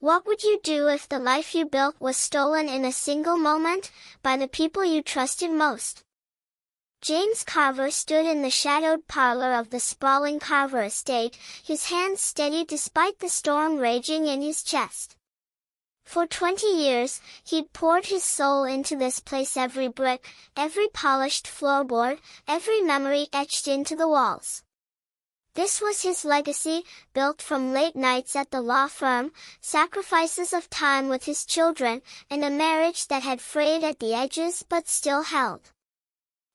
What would you do if the life you built was stolen in a single moment, by the people you trusted most? James Carver stood in the shadowed parlor of the sprawling Carver estate, his hands steady despite the storm raging in his chest. For 20 years, he'd poured his soul into this place, every brick, every polished floorboard, every memory etched into the walls. This was his legacy, built from late nights at the law firm, sacrifices of time with his children, and a marriage that had frayed at the edges but still held.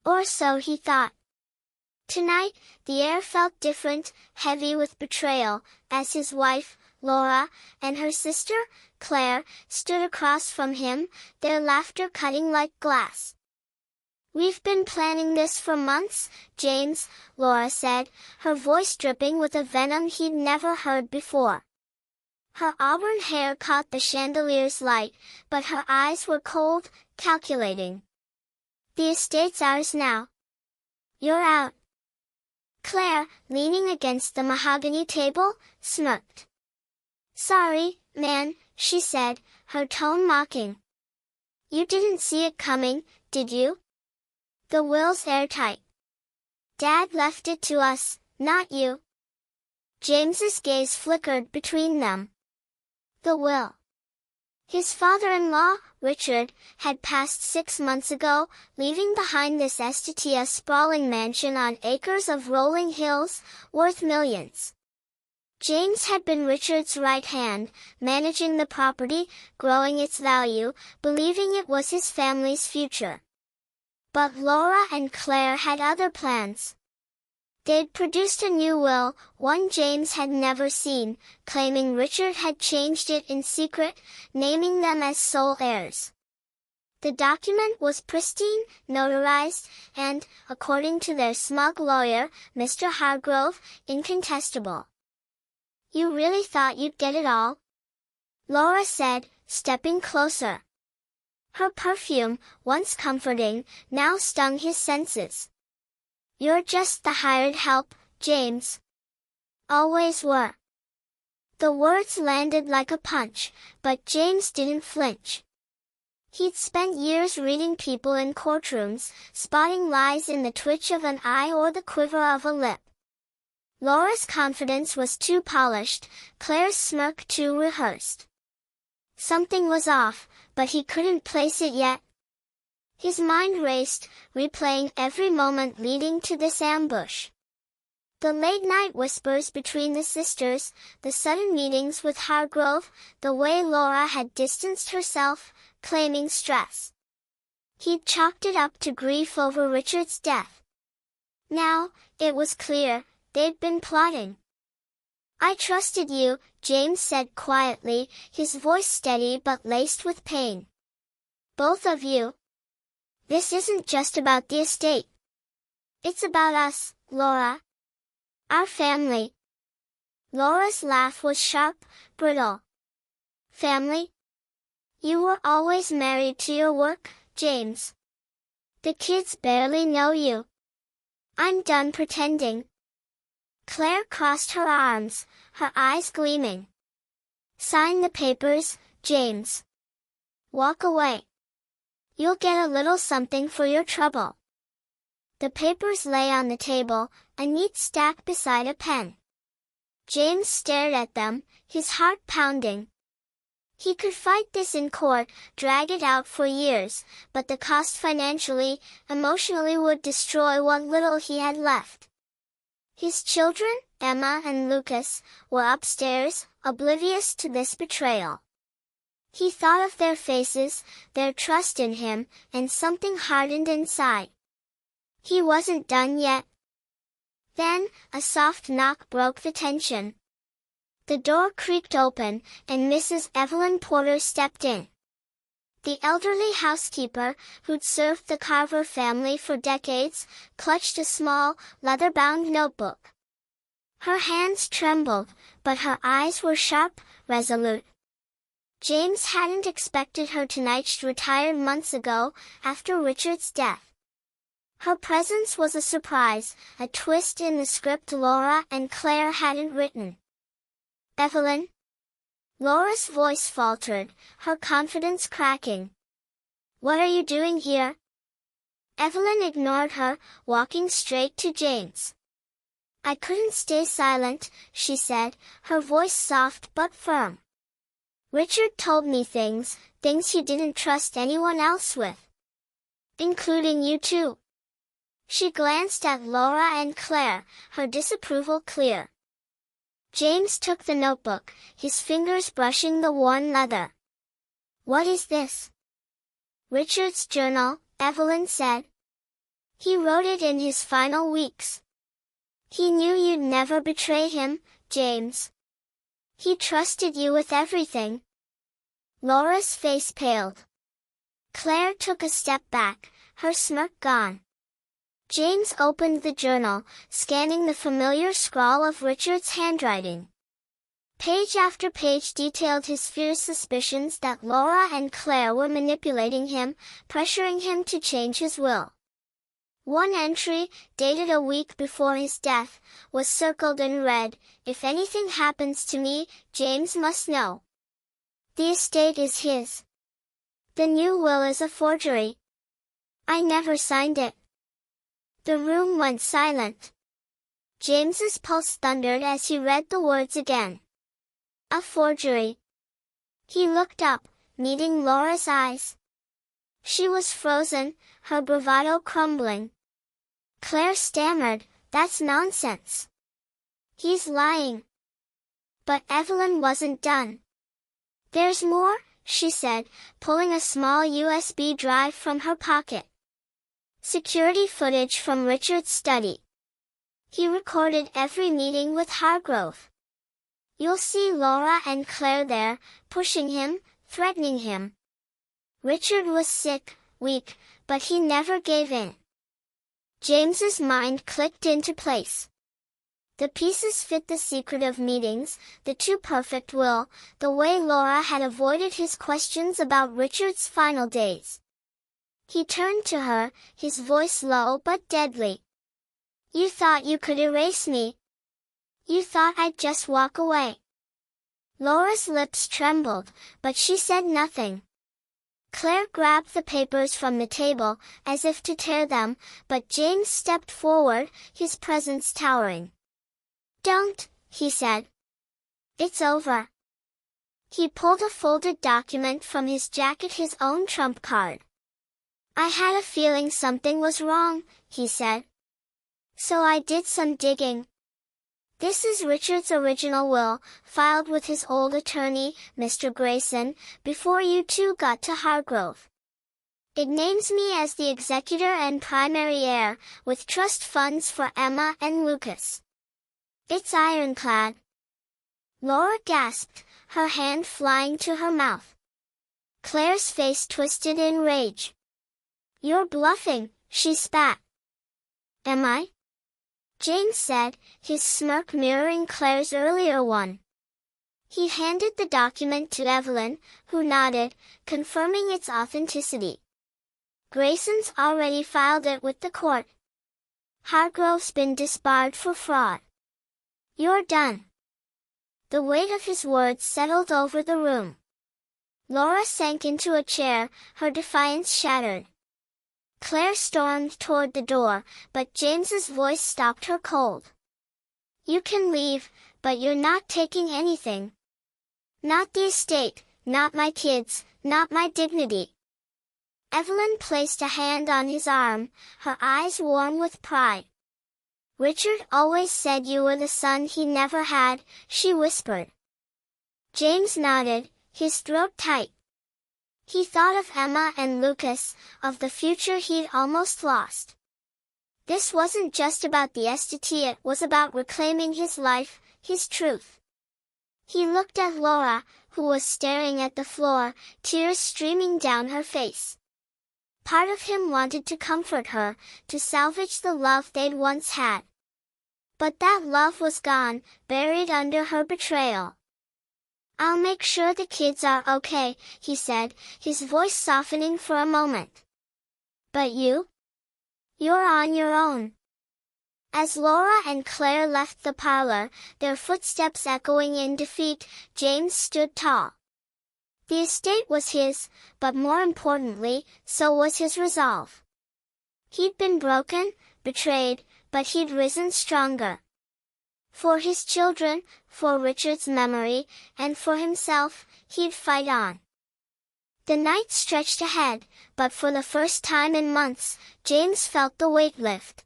Or so he thought. Tonight, the air felt different, heavy with betrayal, as his wife, Laura, and her sister, Claire, stood across from him, their laughter cutting like glass. "We've been planning this for months, James," Laura said, her voice dripping with a venom he'd never heard before. Her auburn hair caught the chandelier's light, but her eyes were cold, calculating. "The estate's ours now. You're out." Claire, leaning against the mahogany table, smirked. "Sorry, man," she said, her tone mocking. "You didn't see it coming, did you? The will's airtight. Dad left it to us, not you." James's gaze flickered between them. The will. His father-in-law, Richard, had passed 6 months ago, leaving behind this estate, a sprawling mansion on acres of rolling hills, worth millions. James had been Richard's right hand, managing the property, growing its value, believing it was his family's future. But Laura and Claire had other plans. They'd produced a new will, one James had never seen, claiming Richard had changed it in secret, naming them as sole heirs. The document was pristine, notarized, and, according to their smug lawyer, Mr. Hargrove, incontestable. "You really thought you'd get it all?" Laura said, stepping closer. Her perfume, once comforting, now stung his senses. "You're just the hired help, James. Always were." The words landed like a punch, but James didn't flinch. He'd spent years reading people in courtrooms, spotting lies in the twitch of an eye or the quiver of a lip. Laura's confidence was too polished, Claire's smirk too rehearsed. Something was off, but he couldn't place it yet. His mind raced, replaying every moment leading to this ambush. The late-night whispers between the sisters, the sudden meetings with Hargrove, the way Laura had distanced herself, claiming stress. He'd chalked it up to grief over Richard's death. Now, it was clear, they'd been plotting. "I trusted you," James said quietly, his voice steady but laced with pain. "Both of you. This isn't just about the estate. It's about us, Laura. Our family." Laura's laugh was sharp, brittle. "Family? You were always married to your work, James. The kids barely know you. I'm done pretending." Claire crossed her arms, her eyes gleaming. "Sign the papers, James. Walk away. You'll get a little something for your trouble." The papers lay on the table, a neat stack beside a pen. James stared at them, his heart pounding. He could fight this in court, drag it out for years, but the cost financially, emotionally would destroy what little he had left. His children, Emma and Lucas, were upstairs, oblivious to this betrayal. He thought of their faces, their trust in him, and something hardened inside. He wasn't done yet. Then, a soft knock broke the tension. The door creaked open, and Mrs. Evelyn Porter stepped in. The elderly housekeeper, who'd served the Carver family for decades, clutched a small, leather-bound notebook. Her hands trembled, but her eyes were sharp, resolute. James hadn't expected her tonight. She'd retired months ago, after Richard's death. Her presence was a surprise, a twist in the script Laura and Claire hadn't written. "Evelyn?" Laura's voice faltered, her confidence cracking. What are you doing here? Evelyn ignored her, walking straight to James. I couldn't stay silent, she said, her voice soft but firm. Richard told me things he didn't trust anyone else with. Including you too. She glanced at Laura and Claire, her disapproval clear. James took the notebook, his fingers brushing the worn leather. What is this? Richard's journal, Evelyn said. He wrote it in his final weeks. He knew you'd never betray him, James. He trusted you with everything. Laura's face paled. Claire took a step back, her smirk gone. James opened the journal, scanning the familiar scrawl of Richard's handwriting. Page after page detailed his fierce suspicions that Laura and Claire were manipulating him, pressuring him to change his will. One entry, dated a week before his death, was circled and read, "If anything happens to me, James must know. The estate is his. The new will is a forgery. I never signed it." The room went silent. James's pulse thundered as he read the words again. A forgery. He looked up, meeting Laura's eyes. She was frozen, her bravado crumbling. Claire stammered, "That's nonsense. He's lying." But Evelyn wasn't done. "There's more," she said, pulling a small USB drive from her pocket. Security footage from Richard's study. He recorded every meeting with Hargrove. You'll see Laura and Claire there, pushing him, threatening him. Richard was sick, weak, but he never gave in. James's mind clicked into place. The pieces fit the secretive meetings, the too perfect will, the way Laura had avoided his questions about Richard's final days. He turned to her, his voice low but deadly. You thought you could erase me. You thought I'd just walk away. Laura's lips trembled, but she said nothing. Claire grabbed the papers from the table, as if to tear them, but James stepped forward, his presence towering. Don't, he said. It's over. He pulled a folded document from his jacket, his own trump card. I had a feeling something was wrong, he said. So I did some digging. This is Richard's original will, filed with his old attorney, Mr. Grayson, before you two got to Hargrove. It names me as the executor and primary heir, with trust funds for Emma and Lucas. It's ironclad. Laura gasped, her hand flying to her mouth. Claire's face twisted in rage. You're bluffing, she spat. Am I? James said, his smirk mirroring Claire's earlier one. He handed the document to Evelyn, who nodded, confirming its authenticity. Grayson's already filed it with the court. Hargrove's been disbarred for fraud. You're done. The weight of his words settled over the room. Laura sank into a chair, her defiance shattered. Claire stormed toward the door, but James's voice stopped her cold. You can leave, but you're not taking anything. Not the estate, not my kids, not my dignity. Evelyn placed a hand on his arm, her eyes warm with pride. Richard always said you were the son he never had, she whispered. James nodded, his throat tight. He thought of Emma and Lucas, of the future he'd almost lost. This wasn't just about the estate, it was about reclaiming his life, his truth. He looked at Laura, who was staring at the floor, tears streaming down her face. Part of him wanted to comfort her, to salvage the love they'd once had. But that love was gone, buried under her betrayal. I'll make sure the kids are okay, he said, his voice softening for a moment. But you? You're on your own. As Laura and Claire left the parlor, their footsteps echoing in defeat, James stood tall. The estate was his, but more importantly, so was his resolve. He'd been broken, betrayed, but he'd risen stronger. For his children, for Richard's memory, and for himself, he'd fight on. The night stretched ahead, but for the first time in months, James felt the weight lift.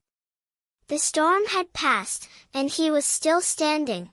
The storm had passed, and he was still standing.